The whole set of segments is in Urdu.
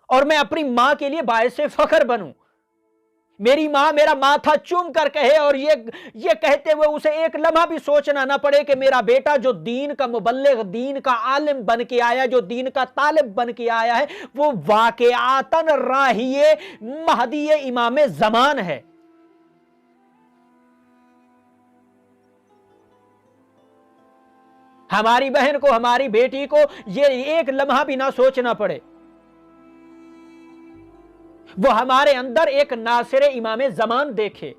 اور میں اپنی ماں کے لیے باعث فخر بنوں، میری ماں میرا ماتھا چوم کر کہے اور یہ کہتے ہوئے اسے ایک لمحہ بھی سوچنا نہ پڑے کہ میرا بیٹا جو دین کا مبلغ، دین کا عالم بن کے آیا، جو دین کا طالب بن کے آیا ہے، وہ واقعاتاً راہی مہدی امام زمان ہے۔ ہماری بہن کو، ہماری بیٹی کو یہ ایک لمحہ بھی نہ سوچنا پڑے، وہ ہمارے اندر ایک ناصر امام زمان دیکھے،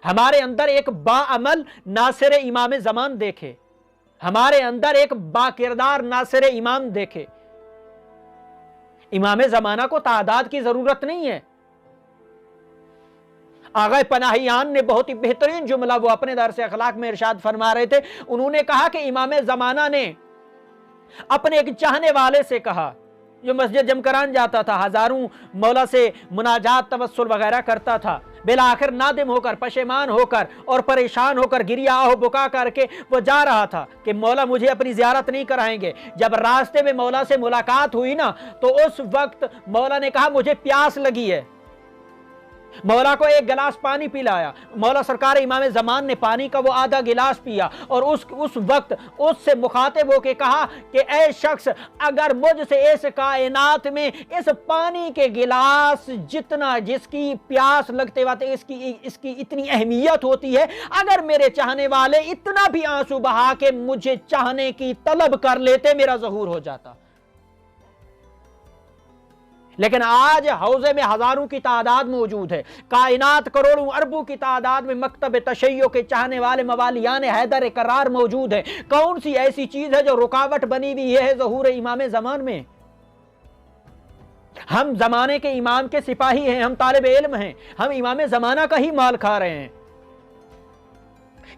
ہمارے اندر ایک باعمل ناصر امام زمان دیکھے، ہمارے اندر ایک با کردار ناصر امام دیکھے۔ امام زمانہ کو تعداد کی ضرورت نہیں ہے۔ آغا پناہیان نے بہت ہی بہترین جملہ وہ اپنے درس اخلاق میں ارشاد فرما رہے تھے، انہوں نے کہا کہ امام زمانہ نے اپنے ایک چاہنے والے سے کہا، جو مسجد جمکران جاتا تھا، ہزاروں مولا سے مناجات توسل وغیرہ کرتا تھا، بالآخر نادم ہو کر، پشیمان ہو کر اور پریشان ہو کر، گریہ آہ و بکا کر کے وہ جا رہا تھا کہ مولا مجھے اپنی زیارت نہیں کرائیں گے۔ جب راستے میں مولا سے ملاقات ہوئی نا، تو اس وقت مولا نے کہا مجھے پیاس لگی ہے، مولا کو ایک گلاس پانی پلایا، مولا سرکار امام زمان نے پانی کا وہ آدھا گلاس پیا اور اس وقت اس سے مخاطب ہو کے کہا کہ اے شخص، اگر مجھ سے اس کائنات میں اس پانی کے گلاس جتنا، جس کی پیاس لگتے وقت اس کی اتنی اہمیت ہوتی ہے، اگر میرے چاہنے والے اتنا بھی آنسو بہا کے مجھے چاہنے کی طلب کر لیتے، میرا ظہور ہو جاتا۔ لیکن آج حوضے میں ہزاروں کی تعداد موجود ہے، کائنات کروڑوں اربوں کی تعداد میں مکتب تشیع کے چاہنے والے موالیان حیدر کرار موجود ہیں۔ کون سی ایسی چیز ہے جو رکاوٹ بنی ہوئی ہے ظہور امام زمان میں؟ ہم زمانے کے امام کے سپاہی ہیں، ہم طالب علم ہیں، ہم امام زمانہ کا ہی مال کھا رہے ہیں۔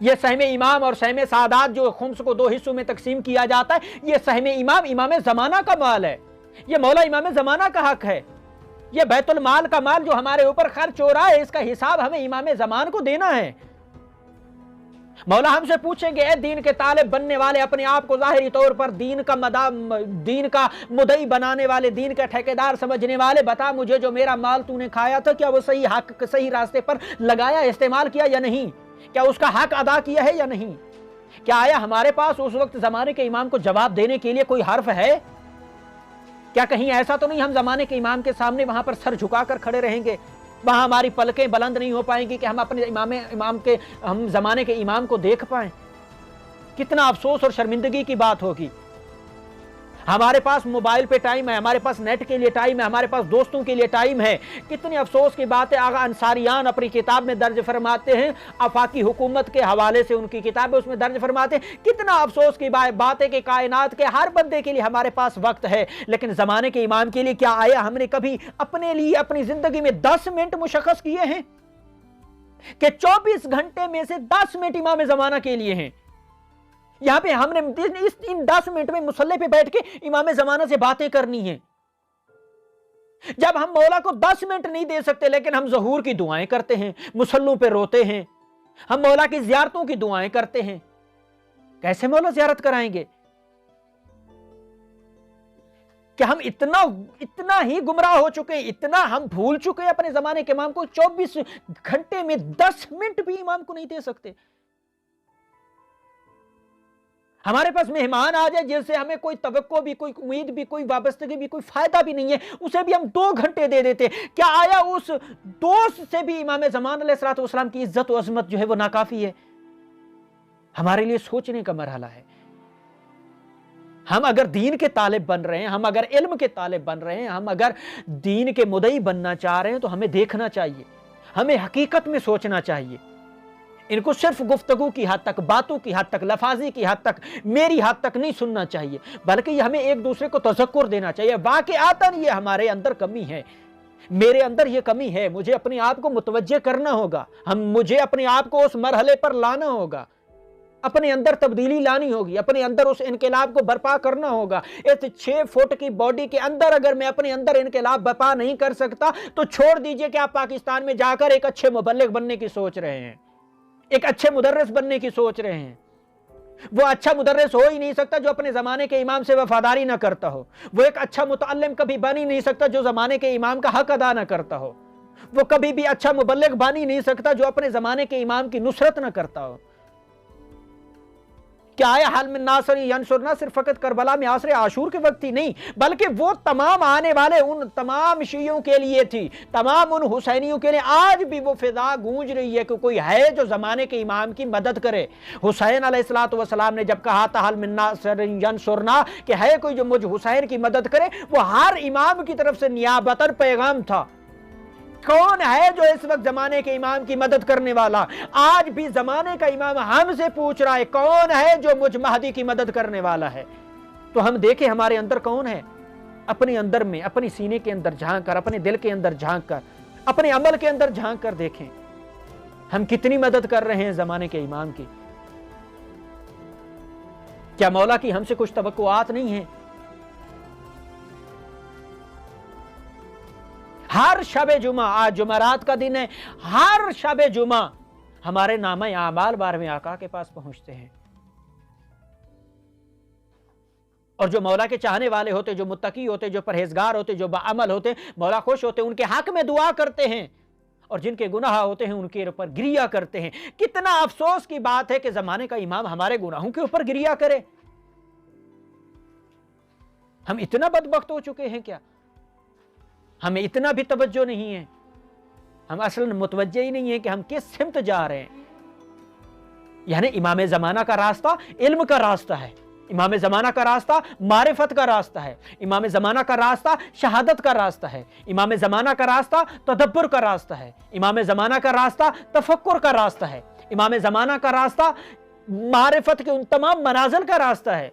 یہ سہم امام اور سہم سادات جو خمس کو 2 حصوں میں تقسیم کیا جاتا ہے، یہ سہم امام زمانہ کا مال ہے، یہ مولا امام زمانہ کا حق ہے، یہ بیت المال کا مال جو ہمارے اوپر خرچ ہو رہا ہے، اس کا حساب ہمیں امام زمان کو دینا ہے۔ مولا ہم سے پوچھیں گے، اے دین کے طالب بننے والے، اپنے آپ کو ظاہری طور پر دین کا مدعی بنانے والے، دین کا ٹھیکیدار سمجھنے والے، بتا مجھے جو میرا مال تو نے کھایا تھا، کیا وہ صحیح حق، صحیح راستے پر لگایا، استعمال کیا یا نہیں؟ کیا اس کا حق ادا کیا ہے یا نہیں؟ کیا آیا ہمارے پاس اس وقت زمانے کے امام کو جواب دینے کے لیے کوئی حرف ہے؟ کیا کہیں ایسا تو نہیں ہم زمانے کے امام کے سامنے وہاں پر سر جھکا کر کھڑے رہیں گے، وہاں ہماری پلکیں بلند نہیں ہو پائیں گی کہ ہم اپنے ہم زمانے کے امام کو دیکھ پائیں؟ کتنا افسوس اور شرمندگی کی بات ہوگی۔ ہمارے پاس موبائل پہ ٹائم ہے، ہمارے پاس نیٹ کے لیے ٹائم ہے، ہمارے پاس دوستوں کے لیے ٹائم ہے۔ کتنی افسوس کی بات ہے، آغا انصاریان اپنی کتاب میں درج فرماتے ہیں، آفاقی حکومت کے حوالے سے ان کی کتاب ہے، اس میں درج فرماتے ہیں، کتنا افسوس کی بات ہے کہ کائنات کے ہر بندے کے لیے ہمارے پاس وقت ہے، لیکن زمانے کے امام کے لیے کیا آیا ہم نے کبھی اپنے لیے اپنی زندگی میں 10 منٹ مشخص کیے ہیں کہ 24 گھنٹے میں سے 10 منٹ امام زمانہ کے لیے ہیں؟ یہاں پہ ہم نے ان 10 منٹ میں مصلی پہ بیٹھ کے امام زمانہ سے باتیں کرنی ہیں۔ جب ہم مولا کو 10 منٹ نہیں دے سکتے، لیکن ہم ظہور کی دعائیں کرتے ہیں، مصلوں پہ روتے ہیں، ہم مولا کی زیارتوں کی دعائیں کرتے ہیں، کیسے مولا زیارت کرائیں گے؟ کہ ہم اتنا ہی گمراہ ہو چکے ہیں، اتنا ہم بھول چکے ہیں اپنے زمانے کے امام کو، 24 گھنٹے میں 10 منٹ بھی امام کو نہیں دے سکتے۔ ہمارے پاس مہمان آ جائے جن سے ہمیں کوئی توقع بھی، کوئی امید بھی، کوئی وابستگی بھی، کوئی فائدہ بھی نہیں ہے، اسے بھی ہم 2 گھنٹے دے دیتے۔ کیا آیا اس دوست سے بھی امام زمان علیہ السلام کی عزت و عظمت جو ہے وہ ناکافی ہے؟ ہمارے لیے سوچنے کا مرحلہ ہے۔ ہم اگر دین کے طالب بن رہے ہیں، ہم اگر علم کے طالب بن رہے ہیں، ہم اگر دین کے مدعی بننا چاہ رہے ہیں، تو ہمیں دیکھنا چاہیے، ہمیں حقیقت میں سوچنا چاہیے۔ ان کو صرف گفتگو کی حد تک، باتوں کی حد تک، لفاظی کی حد تک، میری حد تک نہیں سننا چاہیے، بلکہ یہ ہمیں ایک دوسرے کو تذکر دینا چاہیے۔ واقعاتاً یہ ہمارے اندر کمی ہے، میرے اندر یہ کمی ہے، مجھے اپنے آپ کو متوجہ کرنا ہوگا، مجھے اپنے آپ کو اس مرحلے پر لانا ہوگا، اپنے اندر تبدیلی لانی ہوگی، اپنے اندر اس انقلاب کو برپا کرنا ہوگا۔ اس 6 فٹ کی باڈی کے اندر اگر میں اپنے اندر انقلاب برپا نہیں کر سکتا، تو چھوڑ دیجئے کہ آپ پاکستان میں جا کر ایک اچھے مبلغ بننے کی سوچ رہے ہیں، ایک اچھے مدرس بننے کی سوچ رہے ہیں۔ وہ اچھا مدرس ہو ہی نہیں سکتا جو اپنے زمانے کے امام سے وفاداری نہ کرتا ہو. وہ ایک اچھا متعلم کبھی بن ہی نہیں سکتا جو زمانے کے امام کا حق ادا نہ کرتا ہو. وہ کبھی بھی اچھا مبلغ بن ہی نہیں سکتا جو اپنے زمانے کے امام کی نصرت نہ کرتا ہو. کیا آیا حال من ناصر ینصرنا صرف فقط کربلا میں عصر عاشور کے وقت ہی نہیں، بلکہ وہ تمام آنے والے ان تمام شیعوں کے لیے تھی، تمام ان حسینیوں کے لیے. آج بھی وہ فضا گونج رہی ہے کہ کوئی ہے جو زمانے کے امام کی مدد کرے. حسین علیہ السلام نے جب کہا تھا حال من ناصر ینصرنا کہ ہے کوئی جو مجھ حسین کی مدد کرے، وہ ہر امام کی طرف سے نیابتاً پیغام تھا. کون ہے جو اس وقت زمانے کے امام کی مدد کرنے والا؟ آج بھی زمانے کا امام ہم سے پوچھ رہا ہے کون ہے جو مجھ مہدی کی مدد کرنے والا ہے. تو ہم دیکھیں ہمارے اندر کون ہے. اپنے اندر میں، اپنی سینے کے اندر جھانک کر، اپنے دل کے اندر جھانک کر، اپنے عمل کے اندر جھانک کر دیکھیں ہم کتنی مدد کر رہے ہیں زمانے کے امام کی. کیا مولا کی ہم سے کچھ توقعات نہیں ہیں؟ ہر شب جمعہ، آج جمعرات کا دن ہے، ہر شب جمعہ ہمارے نامہ اعمال 12ویں آقا کے پاس پہنچتے ہیں. اور جو مولا کے چاہنے والے ہوتے، جو متقی ہوتے، جو پرہیزگار ہوتے، جو باعمل ہوتے، مولا خوش ہوتے، ان کے حق میں دعا کرتے ہیں. اور جن کے گناہ ہوتے ہیں ان کے اوپر گریہ کرتے ہیں. کتنا افسوس کی بات ہے کہ زمانے کا امام ہمارے گناہوں کے اوپر گریہ کرے. ہم اتنا بدبخت ہو چکے ہیں کیا؟ ہمیں اتنا بھی توجہ نہیں ہے. ہم اصلاً متوجہ ہی نہیں ہے کہ ہم کس سمت جا رہے ہیں. یعنی امام زمانہ کا راستہ علم کا راستہ ہے، امام زمانہ کا راستہ معرفت کا راستہ ہے، امام زمانہ کا راستہ شہادت کا راستہ ہے، امام زمانہ کا راستہ تدبر کا راستہ ہے، امام زمانہ کا راستہ تفکر کا راستہ ہے، امام زمانہ کا راستہ معرفت کے ان تمام منازل کا راستہ ہے.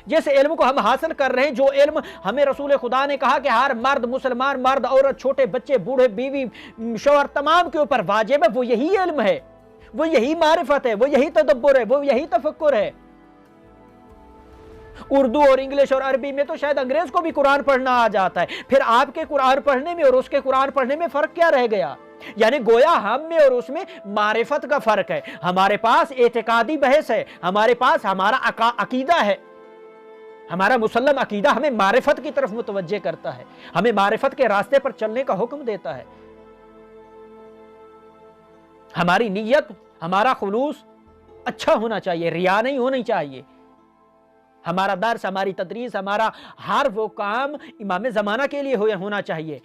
جس علم کو ہم حاصل کر رہے ہیں، جو علم ہمیں رسول خدا نے کہا کہ ہر مرد، مسلمان مرد، عورت، چھوٹے بچے، بوڑھے، بیوی، شوہر تمام کے اوپر واجب ہے، وہ یہی علم ہے، وہ یہی معرفت ہے، وہ یہی تدبر ہے، وہ یہی تفکر ہے. اردو اور انگلش اور عربی میں تو شاید انگریز کو بھی قرآن پڑھنا آ جاتا ہے. پھر آپ کے قرآن پڑھنے میں اور اس کے قرآن پڑھنے میں فرق کیا رہ گیا؟ یعنی گویا ہم میں اور اس میں معرفت کا فرق ہے. ہمارے پاس اعتقادی بحث ہے، ہمارے پاس ہمارا عقیدہ ہے. ہمارا مسلم عقیدہ ہمیں معرفت کی طرف متوجہ کرتا ہے، ہمیں معرفت کے راستے پر چلنے کا حکم دیتا ہے. ہماری نیت، ہمارا خلوص اچھا ہونا چاہیے، ریا نہیں ہونی چاہیے. ہمارا درس، ہماری تدریس، ہمارا ہر وہ کام امام زمانہ کے لیے ہونا چاہیے.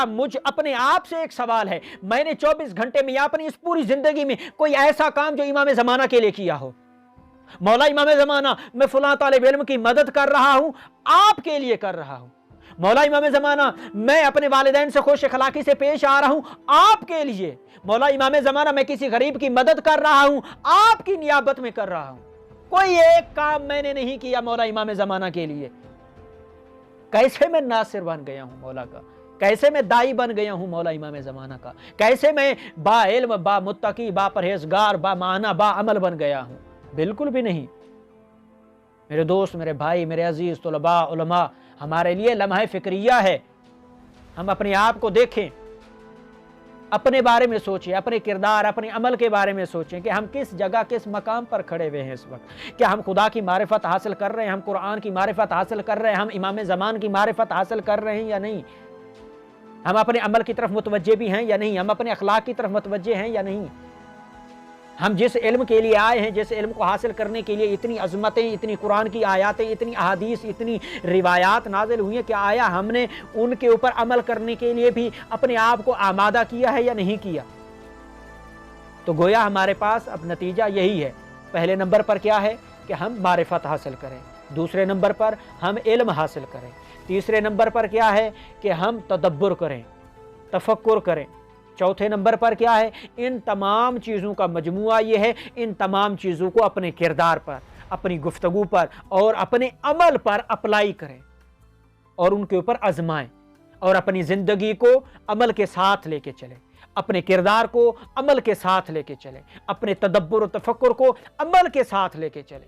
مجھ اپنے آپ سے ایک سوال ہے، میں نے 24 گھنٹے میں یا اپنی اس پوری زندگی میں کوئی ایسا کام جو امام زمانہ کے لیے کیا ہو؟ مولا امام زمانہ، میں فلاں طالب علم کی مدد کر رہا ہوں، آپ کے لیے کر رہا ہوں. مولا امام زمانہ، میں اپنے والدین سے خوش اخلاقی سے پیش آ رہا ہوں، آپ کے لیے. مولا امام زمانہ، میں کسی غریب کی مدد کر رہا ہوں، آپ کی نیابت میں کر رہا ہوں. کوئی ایک کام میں نے نہیں کیا مولا امام زمانہ کے لیے. کیسے میں ناصر بن گیا ہوں مولا کا؟ کیسے میں دائی بن گیا ہوں مولا امام زمانہ کا؟ کیسے میں با علم، با متقی، با پرہیزگار، با معنی، با عمل بن گیا ہوں؟ بالکل بھی نہیں. میرے دوست، میرے بھائی، میرے عزیز طلباء، علماء، ہمارے لیے لمحہ فکریہ ہے. ہم اپنے آپ کو دیکھیں، اپنے بارے میں سوچیں، اپنے کردار، اپنے عمل کے بارے میں سوچیں کہ ہم کس جگہ، کس مقام پر کھڑے ہوئے ہیں اس وقت. کیا ہم خدا کی معرفت حاصل کر رہے ہیں؟ ہم قرآن کی معرفت حاصل کر رہے ہیں؟ ہم امام زمان کی معرفت حاصل کر رہے ہیں یا نہیں؟ ہم اپنے عمل کی طرف متوجہ بھی ہیں یا نہیں؟ ہم اپنے اخلاق کی طرف متوجہ ہیں یا نہیں؟ ہم جس علم کے لیے آئے ہیں، جس علم کو حاصل کرنے کے لیے اتنی عظمتیں، اتنی قرآن کی آیاتیں، اتنی احادیث، اتنی روایات نازل ہوئی ہیں، کیا آیا ہم نے ان کے اوپر عمل کرنے کے لیے بھی اپنے آپ کو آمادہ کیا ہے یا نہیں کیا؟ تو گویا ہمارے پاس اب نتیجہ یہی ہے. پہلے نمبر پر کیا ہے کہ ہم معرفت حاصل کریں، دوسرے نمبر پر ہم علم حاصل کریں، تیسرے نمبر پر کیا ہے کہ ہم تدبر کریں، تفکر کریں، چوتھے نمبر پر کیا ہے؟ ان تمام چیزوں کا مجموعہ یہ ہے، ان تمام چیزوں کو اپنے کردار پر، اپنی گفتگو پر اور اپنے عمل پر اپلائی کریں اور ان کے اوپر آزمائیں، اور اپنی زندگی کو عمل کے ساتھ لے کے چلیں، اپنے کردار کو عمل کے ساتھ لے کے چلیں، اپنے تدبر و تفکر کو عمل کے ساتھ لے کے چلیں.